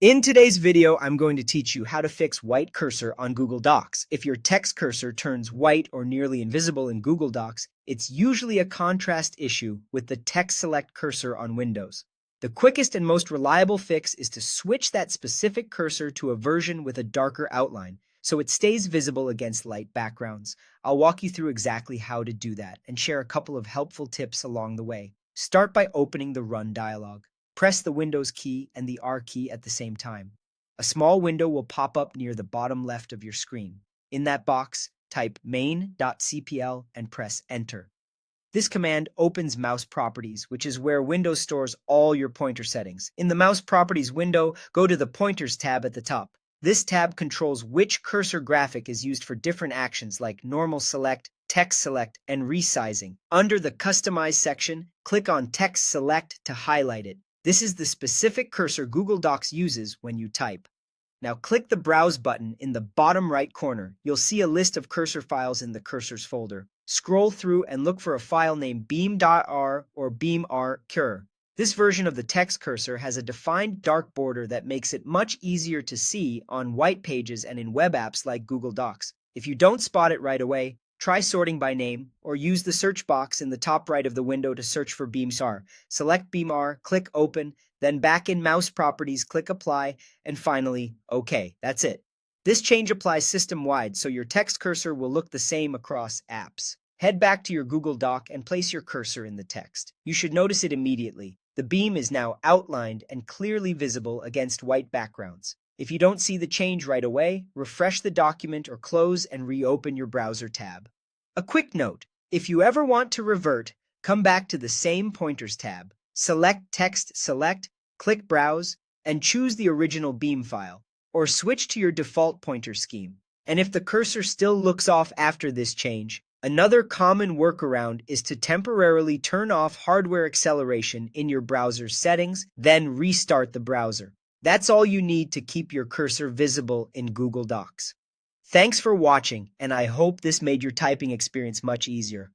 In today's video, I'm going to teach you how to fix white cursor on Google Docs. If your text cursor turns white or nearly invisible in Google Docs, it's usually a contrast issue with the Text Select cursor on Windows. The quickest and most reliable fix is to switch that specific cursor to a version with a darker outline, so it stays visible against light backgrounds. I'll walk you through exactly how to do that and share a couple of helpful tips along the way. Start by opening the Run dialog. Press the Windows key and the R key at the same time. A small window will pop up near the bottom left of your screen. In that box, type main.cpl and press Enter. This command opens Mouse Properties, which is where Windows stores all your pointer settings. In the Mouse Properties window, go to the Pointers tab at the top. This tab controls which cursor graphic is used for different actions like normal select, text select, and resizing. Under the Customize section, click on Text Select to highlight it. This is the specific cursor Google Docs uses when you type. Now click the Browse button in the bottom right corner. You'll see a list of cursor files in the Cursors folder. Scroll through and look for a file named beam.r or beam.r.cur. This version of the text cursor has a defined dark border that makes it much easier to see on white pages and in web apps like Google Docs. If you don't spot it right away, try sorting by name, or use the search box in the top right of the window to search for BeamR. Select BeamR, click Open, then back in Mouse Properties, click Apply, and finally, OK. That's it. This change applies system-wide, so your text cursor will look the same across apps. Head back to your Google Doc and place your cursor in the text. You should notice it immediately. The beam is now outlined and clearly visible against white backgrounds. If you don't see the change right away, refresh the document or close and reopen your browser tab. A quick note, if you ever want to revert, come back to the same Pointers tab. Select Text Select, click Browse, and choose the original beam file, or switch to your default pointer scheme. And if the cursor still looks off after this change, another common workaround is to temporarily turn off hardware acceleration in your browser's settings, then restart the browser. That's all you need to keep your cursor visible in Google Docs. Thanks for watching, and I hope this made your typing experience much easier.